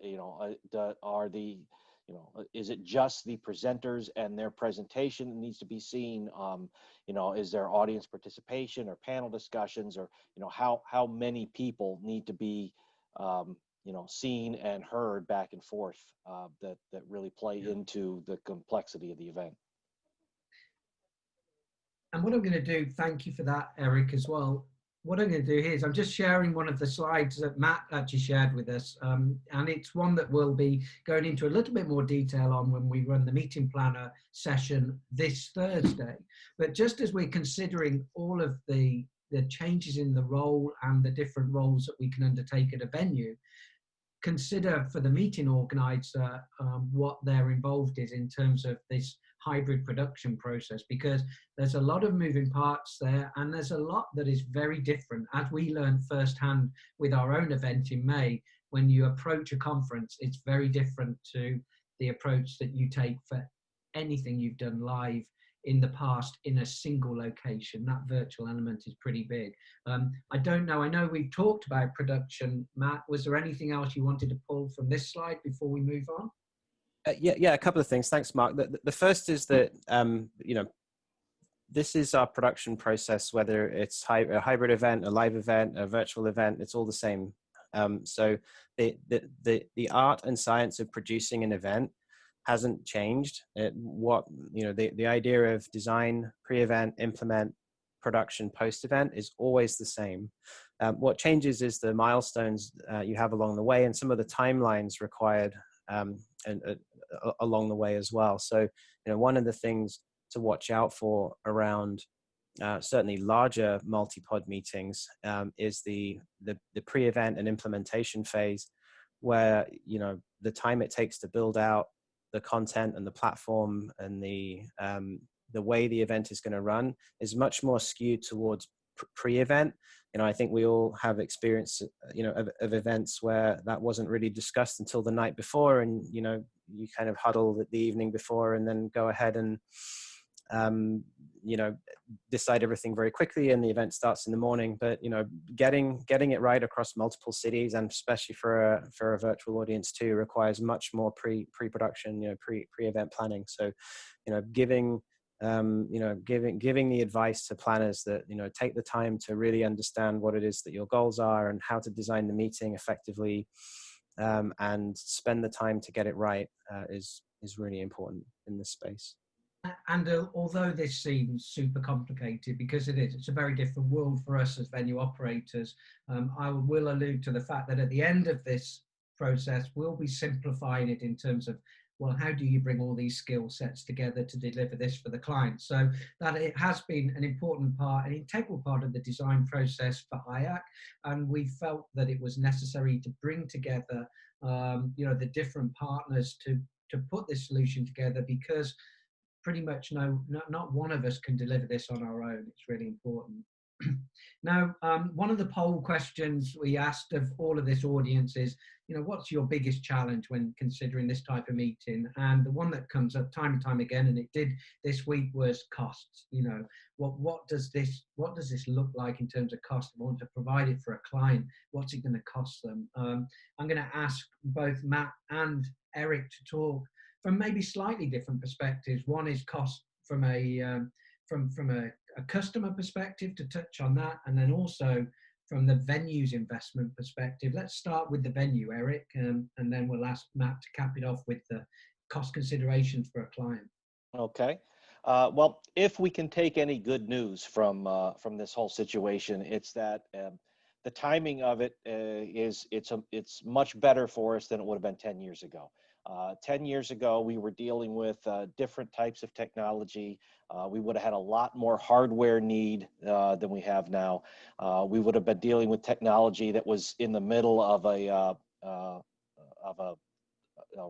Is it just the presenters and their presentation that needs to be seen? Is there audience participation or panel discussions, or how many people need to be seen and heard back and forth that really play into the complexity of the event. And what I'm going to do, thank you for that, Eric, as well. what I'm going to do here is I'm just sharing one of the slides that Matt actually shared with us, and it's one that we'll be going into a little bit more detail on when we run the meeting planner session this Thursday. But just as we're considering all of the changes in the role and the different roles that we can undertake at a venue, consider for the meeting organizer what they're involved in terms of this hybrid production process, because there's a lot of moving parts there, and there's a lot that is very different, as we learned firsthand with our own event in May. When you approach a conference, it's very different to the approach that you take for anything you've done live in the past in a single location. That virtual element is pretty big. I don't know, I know we've talked about production. Matt, was there anything else you wanted to pull from this slide before we move on? Yeah, a couple of things. Thanks, Mark. The first is that, this is our production process, whether it's a hybrid event, a live event, a virtual event, it's all the same. So the art and science of producing an event hasn't changed. The idea of design, pre-event, implement, production, post-event is always the same. What changes is the milestones you have along the way, and some of the timelines required along the way as well. So, one of the things to watch out for around certainly larger multi-pod meetings is the pre-event and implementation phase, where the time it takes to build out the content and the platform and the way the event is going to run is much more skewed towards pre-event. I think we all have experience, of events where that wasn't really discussed until the night before, and you kind of huddle the evening before and then go ahead and decide everything very quickly, and the event starts in the morning. But getting it right across multiple cities, and especially for a virtual audience too, requires much more pre-production, pre-event planning. So giving the advice to planners that take the time to really understand what it is that your goals are and how to design the meeting effectively, and spend the time to get it right is really important in this space. And although this seems super complicated, because it's a very different world for us as venue operators, I will allude to the fact that at the end of this process, we'll be simplifying it in terms of, well, how do you bring all these skill sets together to deliver this for the client? So that it has been an important part, an integral part of the design process for IAC, and we felt that it was necessary to bring together, the different partners to put this solution together, because pretty much not one of us can deliver this on our own. It's really important. Now, one of the poll questions we asked of all of this audience is, what's your biggest challenge when considering this type of meeting? And the one that comes up time and time again, and it did this week, was costs. What does this look like in terms of cost? I want to provide it for a client. What's it going to cost them? I'm going to ask both Matt and Eric to talk from maybe slightly different perspectives. One is cost from a customer perspective, to touch on that, and then also from the venue's investment perspective. Let's start with the venue, Eric, and then we'll ask Matt to cap it off with the cost considerations for a client. Okay. Well, if we can take any good news from this whole situation, it's that the timing of it it's much better for us than it would have been 10 years ago. 10 years ago, we were dealing with different types of technology. We would have had a lot more hardware need than we have now. We would have been dealing with technology that was in the middle of a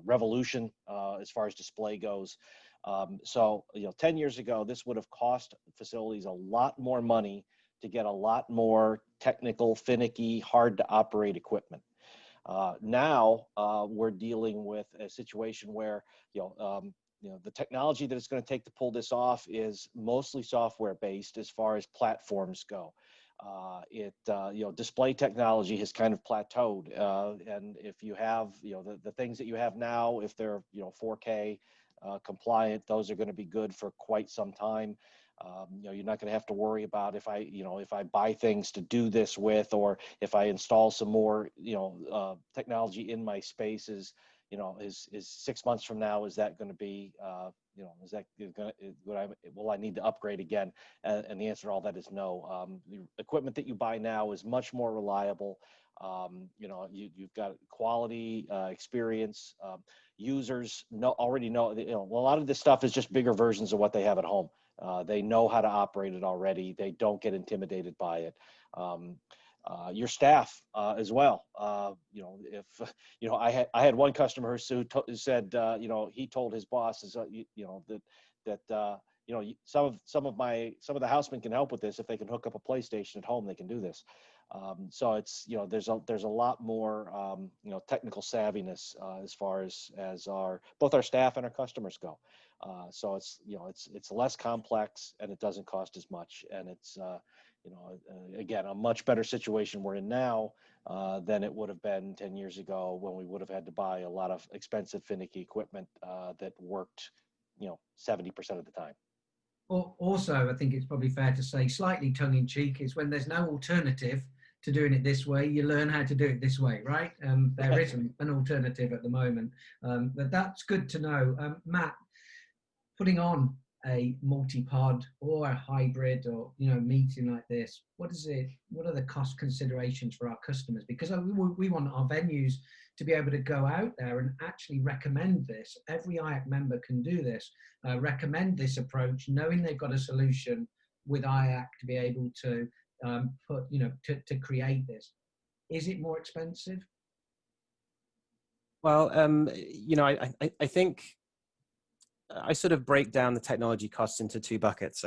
revolution as far as display goes. So 10 years ago, this would have cost facilities a lot more money to get a lot more technical, finicky, hard to operate equipment. Now we're dealing with a situation where the technology that it's going to take to pull this off is mostly software based as far as platforms go. Display technology has kind of plateaued, and if you have the things that you have now, if they're 4K compliant, those are going to be good for quite some time. You're not going to have to worry about if I buy things to do this with, or if I install some more technology in my spaces, you know, is 6 months from now, is that going to be, you know, is that going to, will I need to upgrade again? And the answer to all that is no. The equipment that you buy now is much more reliable. You know, you've got quality, experience. Users already know, you know, well, a lot of this stuff is just bigger versions of what they have at home. They know how to operate it already. They don't get intimidated by it. Your staff as well. You know, if you know, I had one customer who said, you know, he told his bosses, you know, that you know, some of the housemen can help with this. If they can hook up a PlayStation at home, they can do this. So it's, you know, there's a lot more you know, technical savviness as far as both our staff and our customers go. So it's, you know, it's less complex, and it doesn't cost as much, and it's you know, again, a much better situation we're in now than it would have been 10 years ago, when we would have had to buy a lot of expensive, finicky equipment that worked, you know, 70% of the time. Also, I think it's probably fair to say, slightly tongue-in-cheek, is when there's no alternative to doing it this way, you learn how to do it this way, right? There isn't an alternative at the moment, but that's good to know. Matt, putting on a multi-pod or a hybrid, or, you know, meeting like this, what are the cost considerations for our customers? Because we want our venues to be able to go out there and actually recommend this. Every IAC member can do this, recommend this approach, knowing they've got a solution with IAC to be able to to create this. Is it more expensive? Well, you know, I think I sort of break down the technology costs into two buckets.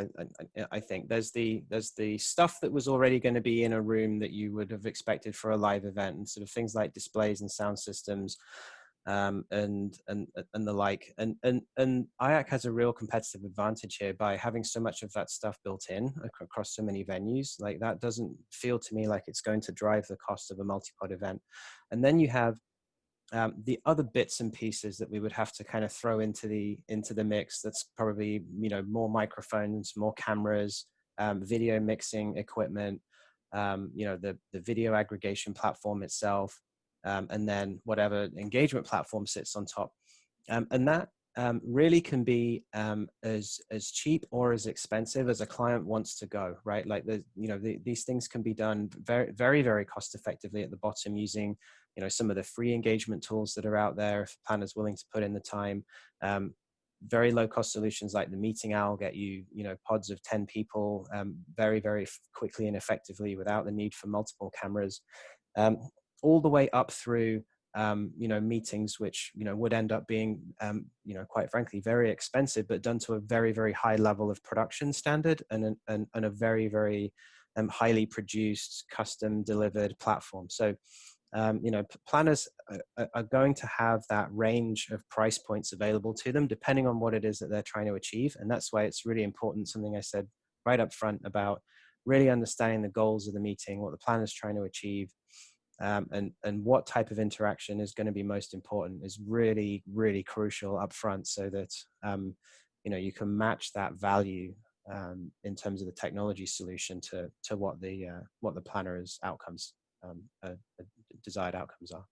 I think there's the stuff that was already going to be in a room that you would have expected for a live event, and sort of things like displays and sound systems, and the like. And IAC has a real competitive advantage here by having so much of that stuff built in across so many venues. Like, that doesn't feel to me like it's going to drive the cost of a multi-pod event. And then you have the other bits and pieces that we would have to kind of throw into the mix. That's probably, you know, more microphones, more cameras, video mixing equipment, you know, the video aggregation platform itself, and then whatever engagement platform sits on top. And that really can be as cheap or as expensive as a client wants to go, right? Like, these things can be done very, very, very cost effectively at the bottom using, you know, some of the free engagement tools that are out there, if a planner's willing to put in the time. Very low cost solutions like the Meeting Owl get you, you know, pods of 10 people very, very quickly and effectively without the need for multiple cameras, all the way up through you know, meetings which, you know, would end up being, you know, quite frankly, very expensive, but done to a very, very high level of production standard, and a very, very highly produced, custom delivered platform. So, you know, planners are going to have that range of price points available to them, depending on what it is that they're trying to achieve. And that's why it's really important, something I said right up front, about really understanding the goals of the meeting, what the planner's trying to achieve, and what type of interaction is going to be most important is really, really crucial up front, so that you know, you can match that value in terms of the technology solution to what the planner's outcomes, desired outcomes are.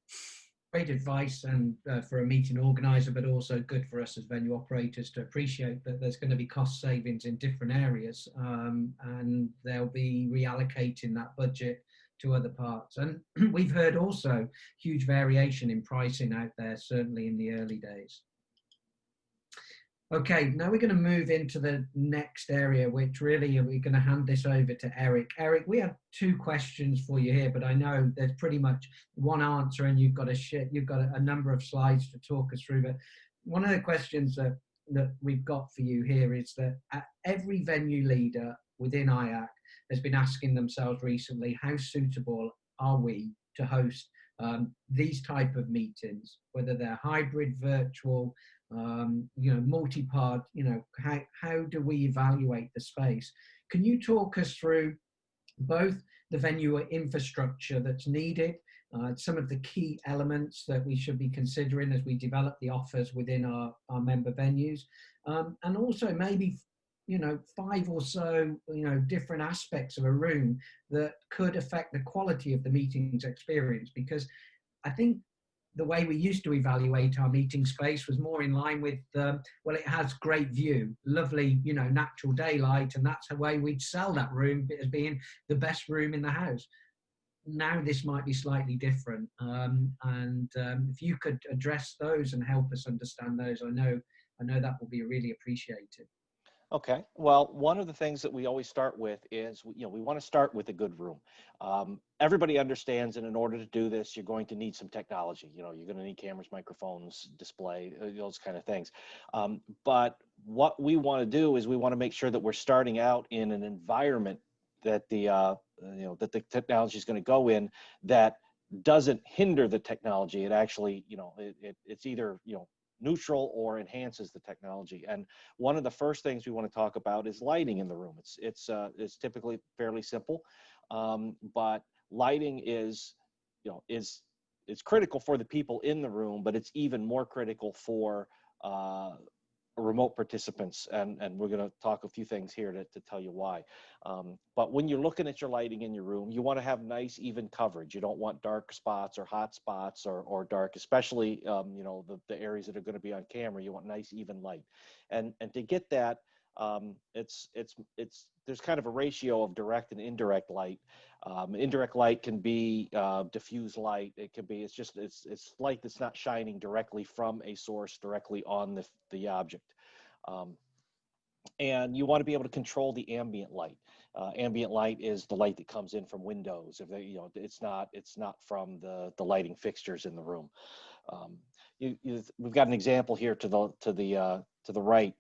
Great advice, and for a meeting organizer, but also good for us as venue operators to appreciate that there's going to be cost savings in different areas, and they'll be reallocating that budget to other parts. And we've heard also huge variation in pricing out there, certainly in the early days. Okay, now we're going to move into the next area, which really we're going to hand this over to Eric. Eric, we have two questions for you here, but I know there's pretty much one answer, and you've got a number of slides to talk us through. But one of the questions that we've got for you here is that every venue leader within IAC has been asking themselves recently, how suitable are we to host these type of meetings, whether they're hybrid, virtual, you know, multi-pod, you know, how do we evaluate the space? Can you talk us through both the venue infrastructure that's needed, some of the key elements that we should be considering as we develop the offers within our member venues, and also maybe, you know, 5 or so, you know, different aspects of a room that could affect the quality of the meetings experience? Because I think the way we used to evaluate our meeting space was more in line with, well, it has great view, lovely, you know, natural daylight, and that's the way we'd sell that room as being the best room in the house. Now this might be slightly different, if you could address those and help us understand those, I know that will be really appreciated. Okay. Well, one of the things that we always start with is, you know, we want to start with a good room. Everybody understands that in order to do this, you're going to need some technology. You know, you're going to need cameras, microphones, display, those kind of things. But what we want to do is we want to make sure that we're starting out in an environment that the that the technology is going to go in that doesn't hinder the technology. It actually, you know, it's either, you know, neutral or enhances the technology. And one of the first things we want to talk about is lighting in the room. It's typically fairly simple, but lighting is, you know, is critical for the people in the room, but it's even more critical for remote participants, and we're going to talk a few things here to tell you why. But when you're looking at your lighting in your room, you want to have nice even coverage. You don't want dark spots or hot spots or dark, especially you know, the areas that are going to be on camera. You want nice even light, and to get that, there's kind of a ratio of direct and indirect light. Indirect light can be diffuse light. It can be, it's light that's not shining directly from a source directly on the object. And you want to be able to control the ambient light. Ambient light is the light that comes in from windows. If they, you know, it's not from the lighting fixtures in the room. We've got an example here to the right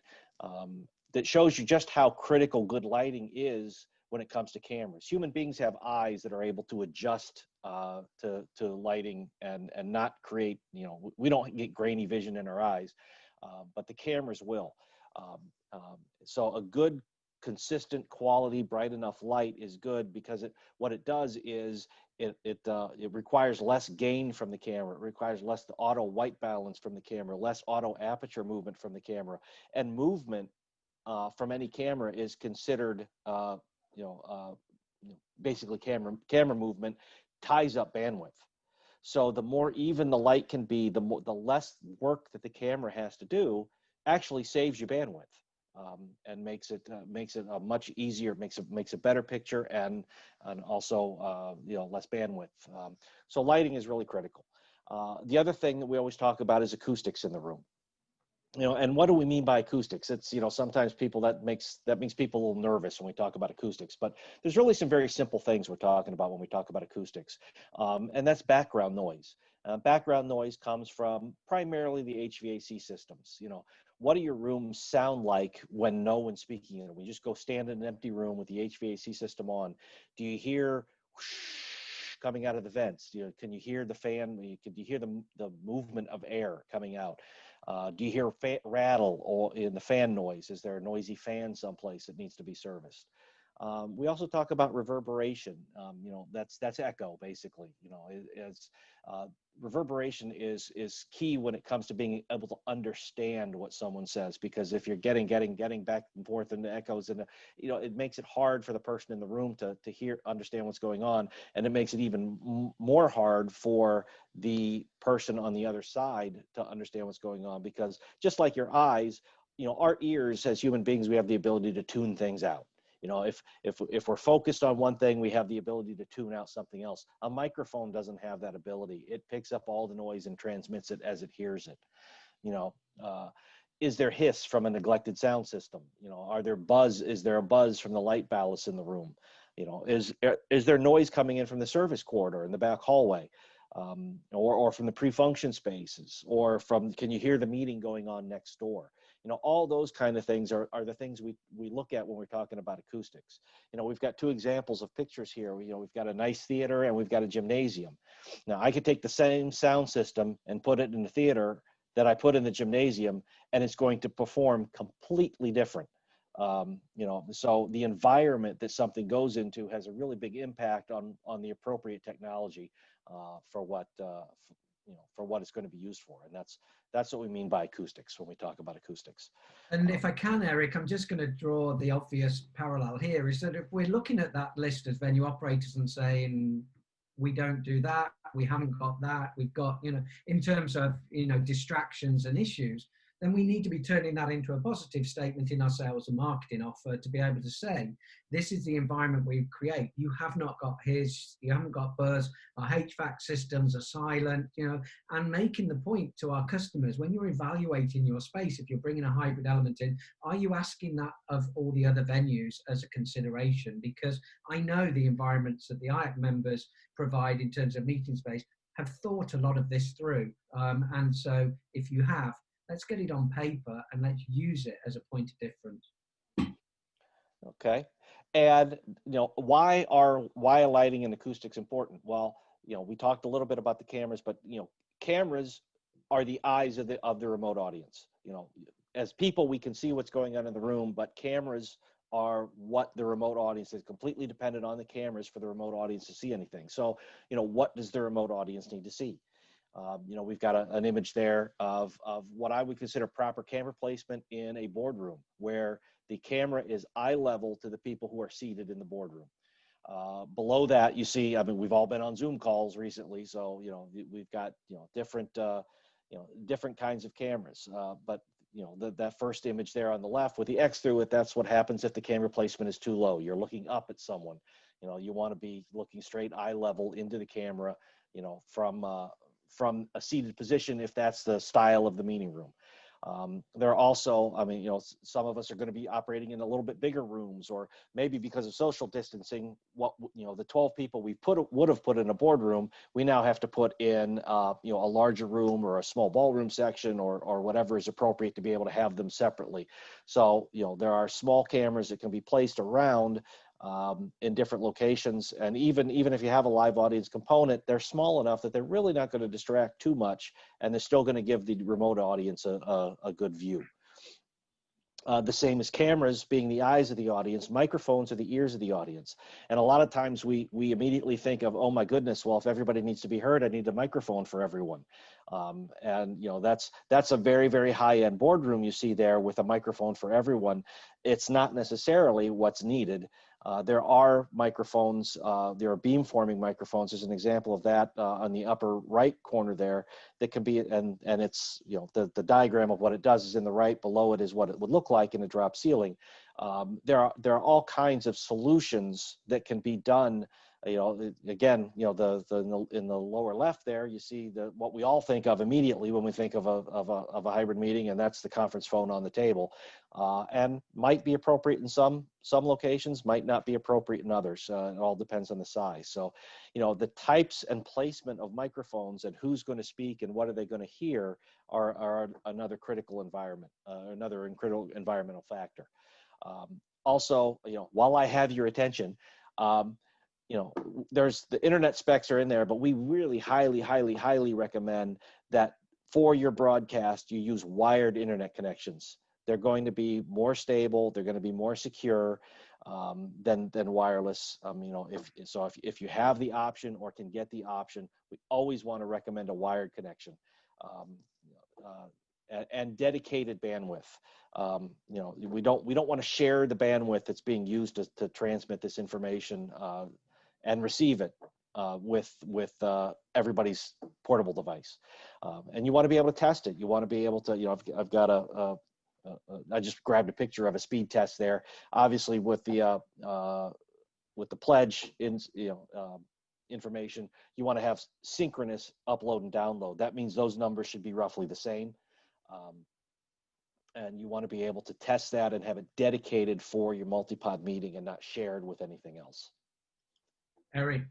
that shows you just how critical good lighting is when it comes to cameras. Human beings have eyes that are able to adjust to lighting and not create, you know, we don't get grainy vision in our eyes, but the cameras will. So a good, consistent, quality, bright enough light is good because what it does is it requires less gain from the camera. It requires less the auto white balance from the camera, less auto aperture movement from the camera, and movement from any camera is considered, basically camera movement ties up bandwidth. So the more even the light can be, the less work that the camera has to do actually saves you bandwidth, and makes it a much easier, makes a better picture, and also less bandwidth. So lighting is really critical. The other thing that we always talk about is acoustics in the room. You know, and what do we mean by acoustics? It's, you know, sometimes that makes people a little nervous when we talk about acoustics, but there's really some very simple things we're talking about when we talk about acoustics, and that's background noise. Background noise comes from primarily the HVAC systems. You know, what do your rooms sound like when no one's speaking in them? We just go stand in an empty room with the HVAC system on. Do you hear whoosh coming out of the vents? Can you hear the fan? Can you hear the movement of air coming out? Do you hear rattle or in the fan noise? Is there a noisy fan someplace that needs to be serviced? We also talk about reverberation. You know, that's echo basically. You know, reverberation is key when it comes to being able to understand what someone says, because if you're getting back and forth and the echoes, and you know, it makes it hard for the person in the room to understand what's going on, and it makes it even more hard for the person on the other side to understand what's going on, because just like your eyes, you know, our ears as human beings, we have the ability to tune things out. You know, if we're focused on one thing, we have the ability to tune out something else. A microphone doesn't have that ability. It picks up all the noise and transmits it as it hears it. You know, is there hiss from a neglected sound system? You know, is there a buzz from the light ballast in the room? You know, is there noise coming in from the service corridor in the back hallway? Or from the pre-function spaces, or can you hear the meeting going on next door? You know, all those kind of things are the things we look at when we're talking about acoustics. You know, we've got two examples of pictures here. You know, we've got a nice theater and we've got a gymnasium. Now, I could take the same sound system and put it in the theater that I put in the gymnasium, and it's going to perform completely different. You know, so the environment that something goes into has a really big impact on the appropriate technology for what it's going to be used for, and that's what we mean by acoustics when we talk about acoustics. And if I can, Eric, I'm just going to draw the obvious parallel here, is that if we're looking at that list as venue operators and saying we don't do that, we haven't got that, we've got, you know, in terms of, you know, distractions and issues, then we need to be turning that into a positive statement in our sales and marketing offer to be able to say, this is the environment we create. You have not got his, you haven't got buzz, our HVAC systems are silent, you know, and making the point to our customers, when you're evaluating your space, if you're bringing a hybrid element in, are you asking that of all the other venues as a consideration? Because I know the environments that the IAC members provide in terms of meeting space have thought a lot of this through. And so if you have, let's get it on paper and let's use it as a point of difference. Okay. And, you know, why are lighting and acoustics important? Well, you know, we talked a little bit about the cameras, but, you know, cameras are the eyes of the remote audience. You know, as people, we can see what's going on in the room, but cameras are what the remote audience is completely dependent on the cameras for the remote audience to see anything. So, you know, what does the remote audience need to see? You know, we've got an image there of what I would consider proper camera placement in a boardroom, where the camera is eye level to the people who are seated in the boardroom. Below that, you see, I mean, we've all been on Zoom calls recently, so, you know, we've got, you know, different kinds of cameras. But, you know, that first image there on the left with the X through it, that's what happens if the camera placement is too low. You're looking up at someone. You know, you want to be looking straight eye level into the camera, you know, from a seated position, if that's the style of the meeting room. There are also, I mean, you know, some of us are going to be operating in a little bit bigger rooms, or maybe because of social distancing, you know, the 12 people we would have put in a boardroom, we now have to put in, you know, a larger room or a small ballroom section, or whatever is appropriate to be able to have them separately. So, you know, there are small cameras that can be placed around in different locations, and even if you have a live audience component, they're small enough that they're really not going to distract too much, and they're still going to give the remote audience a good view. The same as cameras being the eyes of the audience, microphones are the ears of the audience. And a lot of times we immediately think of, oh my goodness, well, if everybody needs to be heard, I need a microphone for everyone. And, you know, that's a very, very high-end boardroom you see there with a microphone for everyone. It's not necessarily what's needed. There are microphones, there are beamforming microphones. There's an example of that on the upper right corner there that can be, and it's, you know, the diagram of what it does is in the right, below it is what it would look like in a drop ceiling. There are all kinds of solutions that can be done. You know, again, you know, in the lower left there, you see what we all think of immediately when we think of a hybrid meeting, and that's the conference phone on the table, and might be appropriate in some locations, might not be appropriate in others. It all depends on the size. So, you know, the types and placement of microphones and who's going to speak and what are they going to hear are another critical environment, another critical environmental factor. Also, you know, while I have your attention, you know, there's the internet specs are in there, but we really highly recommend that for your broadcast, you use wired internet connections. They're going to be more stable. They're going to be more secure than wireless. You know, if you have the option or can get the option, we always want to recommend a wired connection and dedicated bandwidth. You know, we don't want to share the bandwidth that's being used to transmit this information and receive it with everybody's portable device. And you want to be able to test it. You want to be able to, you know, I've got I just grabbed a picture of a speed test there. Obviously, with the pledge information, you want to have synchronous upload and download. That means those numbers should be roughly the same. And you want to be able to test that and have it dedicated for your MultiPOD meeting and not shared with anything else. Eric,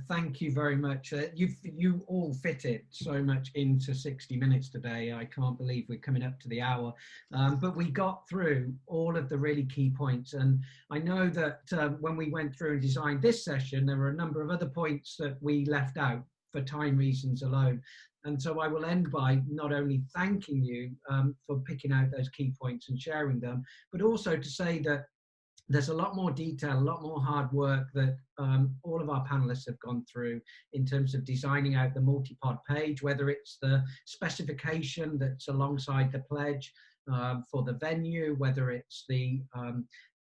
thank you very much. You all fitted so much into 60 minutes today. I can't believe we're coming up to the hour, but we got through all of the really key points. And I know that when we went through and designed this session, there were a number of other points that we left out for time reasons alone. And so I will end by not only thanking you for picking out those key points and sharing them, but also to say that there's a lot more detail, a lot more hard work that all of our panelists have gone through in terms of designing out the MultiPOD page, whether it's the specification that's alongside the pledge for the venue, whether it's the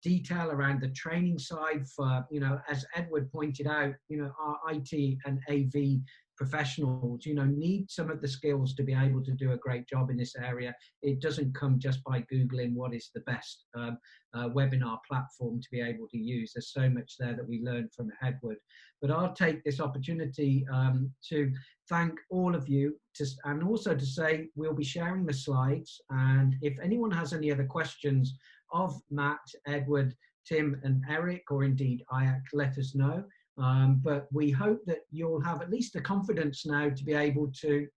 detail around the training side for, you know, as Edward pointed out, you know, our IT and AV professionals, need some of the skills to be able to do a great job in this area. It doesn't come just by Googling what is the best webinar platform to be able to use. There's so much there that we learn from Edward. But I'll take this opportunity to thank all of you and also to say we'll be sharing the slides. And if anyone has any other questions of Matt, Edward, Tim and Eric, or indeed IAC, let us know. But we hope that you'll have at least the confidence now to be able to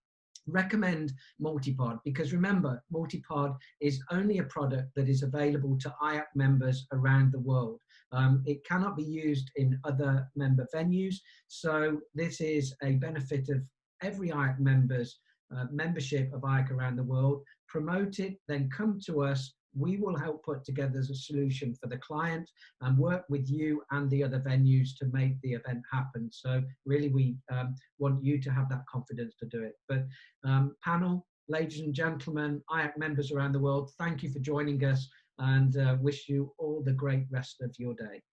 recommend MultiPOD, because remember, MultiPOD is only a product that is available to IAC members around the world. It cannot be used in other member venues, so this is a benefit of every IAC member's membership of IAC around the world. Promote it, then come to us. We will help put together a solution for the client and work with you and the other venues to make the event happen. So really, we want you to have that confidence to do it. But panel, ladies and gentlemen, IAC members around the world, thank you for joining us, and wish you all the great rest of your day.